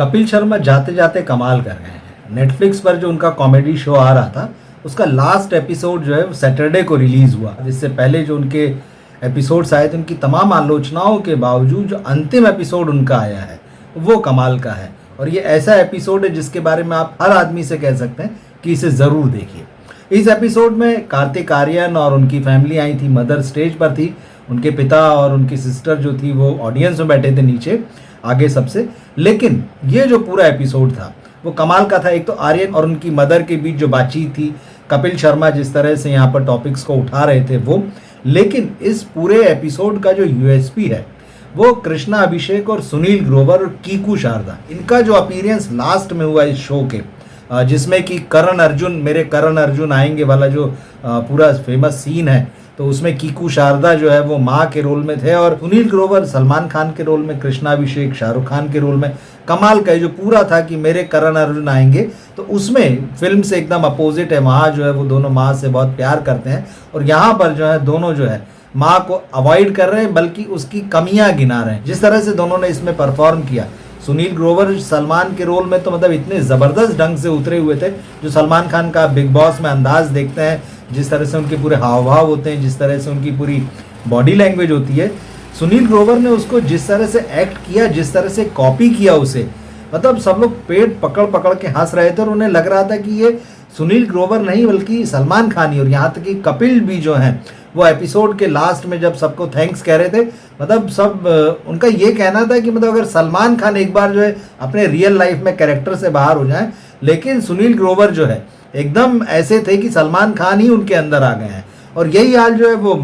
कपिल शर्मा जाते जाते कमाल कर गए हैं। नेटफ्लिक्स पर जो उनका कॉमेडी शो आ रहा था उसका लास्ट एपिसोड जो है वो सैटरडे को रिलीज़ हुआ। जिससे पहले जो उनके एपिसोड्स आए थे उनकी तमाम आलोचनाओं के बावजूद जो अंतिम एपिसोड उनका आया है वो कमाल का है। और ये ऐसा एपिसोड है जिसके बारे में आप हर आदमी से कह सकते हैं कि इसे ज़रूर देखिए। इस एपिसोड में कार्तिक आर्यन और उनकी फैमिली आई थी। मदर स्टेज पर थी, उनके पिता और उनकी सिस्टर जो थी वो ऑडियंस में बैठे थे नीचे आगे सबसे। लेकिन ये जो पूरा एपिसोड था वो कमाल का था। एक तो आर्यन और उनकी मदर के बीच जो बातचीत थी, कपिल शर्मा जिस तरह से यहाँ पर टॉपिक्स को उठा रहे थे वो। लेकिन इस पूरे एपिसोड का जो यूएसपी है वो कृष्णा अभिषेक और सुनील ग्रोवर और कीकू शारदा, इनका जो अपीयरेंस लास्ट में हुआ इस शो के, जिसमें कि करण अर्जुन, मेरे करण अर्जुन आएंगे वाला जो पूरा फेमस सीन है, तो उसमें कीकू शारदा जो है वो माँ के रोल में थे और सुनील ग्रोवर सलमान खान के रोल में, कृष्णा अभिषेक शाहरुख खान के रोल में। कमाल का जो पूरा था कि मेरे करण अर्जुन आएंगे, तो उसमें फिल्म से एकदम अपोजिट है। वहाँ जो है वो दोनों माँ से बहुत प्यार करते हैं और यहाँ पर जो है दोनों जो है माँ को अवॉइड कर रहे हैं, बल्कि उसकी कमियां गिना रहे हैं। जिस तरह से दोनों ने इसमें परफॉर्म किया, सुनील ग्रोवर सलमान के रोल में तो मतलब इतने ज़बरदस्त ढंग से उतरे हुए थे। जो सलमान खान का बिग बॉस में अंदाज देखते हैं, जिस तरह से उनके पूरे हाव भाव होते हैं, जिस तरह से उनकी पूरी बॉडी लैंग्वेज होती है, सुनील ग्रोवर ने उसको जिस तरह से एक्ट किया, जिस तरह से कॉपी किया उसे, मतलब सब लोग पेट पकड़ पकड़ के हंस रहे थे और उन्हें लग रहा था कि ये सुनील ग्रोवर नहीं बल्कि सलमान खान ही। और यहाँ तक कि कपिल भी जो हैं वो एपिसोड के लास्ट में जब सबको थैंक्स कह रहे थे, मतलब सब उनका ये कहना था कि मतलब अगर सलमान खान एक बार जो है अपने रियल लाइफ में कैरेक्टर से बाहर हो जाएं, लेकिन सुनील ग्रोवर जो है एकदम ऐसे थे कि सलमान खान ही उनके अंदर आ गए हैं। और यही हाल जो है वो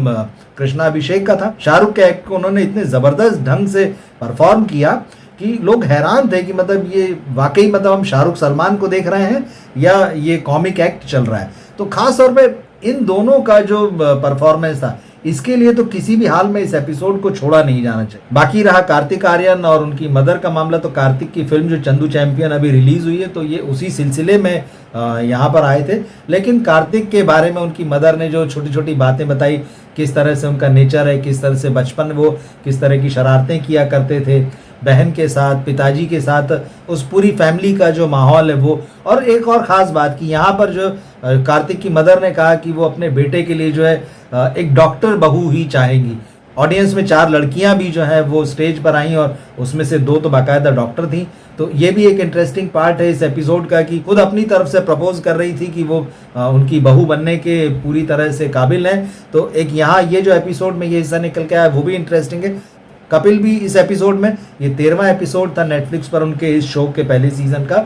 कृष्णा अभिषेक का था। शाहरुख के एक्ट को उन्होंने इतने ज़बरदस्त ढंग से परफॉर्म किया कि लोग हैरान थे कि मतलब ये वाकई मतलब हम शाहरुख सलमान को देख रहे हैं या ये कॉमिक एक्ट चल रहा है। तो खास तौर पे इन दोनों का जो परफॉर्मेंस था, इसके लिए तो किसी भी हाल में इस एपिसोड को छोड़ा नहीं जाना चाहिए। बाकी रहा कार्तिक आर्यन और उनकी मदर का मामला, तो कार्तिक की फिल्म जो चंदू चैंपियन अभी रिलीज हुई है, तो ये उसी सिलसिले में यहाँ पर आए थे। लेकिन कार्तिक के बारे में उनकी मदर ने जो छोटी छोटी बातें बताई, किस तरह से उनका नेचर है, किस तरह से बचपन वो किस तरह की शरारतें किया करते थे बहन के साथ, पिताजी के साथ, उस पूरी फैमिली का जो माहौल है वो। और एक और ख़ास बात कि यहाँ पर जो कार्तिक की मदर ने कहा कि वो अपने बेटे के लिए जो है एक डॉक्टर बहू ही चाहेंगी। ऑडियंस में 4 लड़कियां भी जो है वो स्टेज पर आई और उसमें से 2 तो बाकायदा डॉक्टर थी। तो ये भी एक इंटरेस्टिंग पार्ट है इस एपिसोड का कि खुद अपनी तरफ से प्रपोज कर रही थी कि वो उनकी बहू बनने के पूरी तरह से काबिल हैं। तो एक यहाँ ये जो एपिसोड में ये हिस्सा निकल के आया वो भी इंटरेस्टिंग है। कपिल भी इस एपिसोड में, ये 13वां एपिसोड था नेटफ्लिक्स पर उनके इस शो के पहले सीजन का,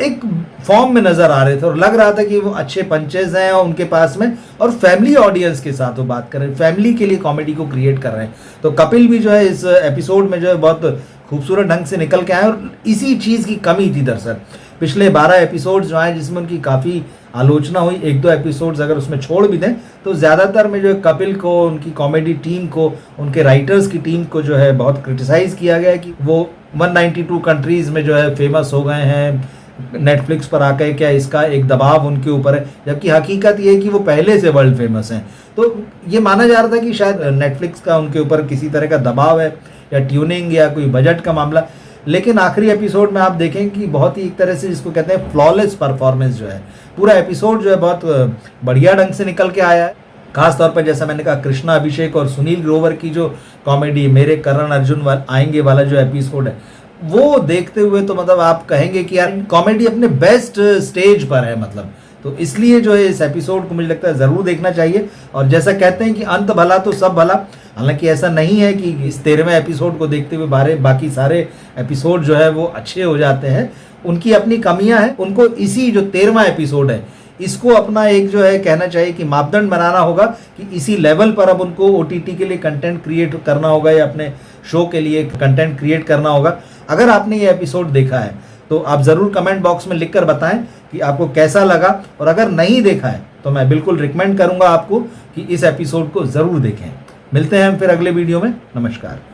एक फॉर्म में नजर आ रहे थे और लग रहा था कि वो अच्छे पंचेज हैं और उनके पास में, और फैमिली ऑडियंस के साथ वो बात कर रहे हैं, फैमिली के लिए कॉमेडी को क्रिएट कर रहे हैं। तो कपिल भी जो है इस एपिसोड में जो है बहुत खूबसूरत ढंग से निकल के आए। और इसी चीज़ की कमी थी दरअसल पिछले 12 एपिसोड्स जो आए जिसमें उनकी काफ़ी आलोचना हुई। 1-2 एपिसोड्स अगर उसमें छोड़ भी दें तो ज़्यादातर में जो है कपिल को, उनकी कॉमेडी टीम को, उनके राइटर्स की टीम को जो है बहुत क्रिटिसाइज़ किया गया कि वो 192 कंट्रीज़ में जो है फेमस हो गए हैं, नेटफ्लिक्स पर आकर क्या इसका एक दबाव उनके ऊपर है, जबकि हकीकत ये है कि वो पहले से वर्ल्ड फेमस हैं। तो ये माना जा रहा था कि शायद नेटफ्लिक्स का उनके ऊपर किसी तरह का दबाव है या ट्यूनिंग या कोई बजट का मामला। लेकिन आखिरी एपिसोड में आप देखें कि बहुत ही एक तरह से जिसको कहते हैं फ्लॉलेस परफॉर्मेंस जो है, पूरा एपिसोड जो है बहुत बढ़िया ढंग से निकल के आया है। खास तौर पर जैसा मैंने कहा कृष्णा अभिषेक और सुनील ग्रोवर की जो कॉमेडी, मेरे करण अर्जुन आएंगे वाला जो एपिसोड है, वो देखते हुए तो मतलब आप कहेंगे कि यार कॉमेडी अपने बेस्ट स्टेज पर है मतलब। तो इसलिए जो है इस एपिसोड को मुझे लगता है ज़रूर देखना चाहिए। और जैसा कहते हैं कि अंत भला तो सब भला, हालांकि ऐसा नहीं है कि इस 13वें एपिसोड को देखते हुए बाकी सारे एपिसोड जो है वो अच्छे हो जाते हैं। उनकी अपनी कमियां हैं, उनको इसी जो 13वां एपिसोड है इसको अपना एक जो है कहना चाहिए कि मापदंड बनाना होगा कि इसी लेवल पर अब उनको OTT के लिए कंटेंट क्रिएट करना होगा या अपने शो के लिए कंटेंट क्रिएट करना होगा। अगर आपने ये एपिसोड देखा है तो आप ज़रूर कमेंट बॉक्स में लिखकर बताएं कि आपको कैसा लगा, और अगर नहीं देखा है तो मैं बिल्कुल रिकमेंड करूंगा आपको कि इस एपिसोड को ज़रूर देखें। मिलते हैं हम फिर अगले वीडियो में। नमस्कार।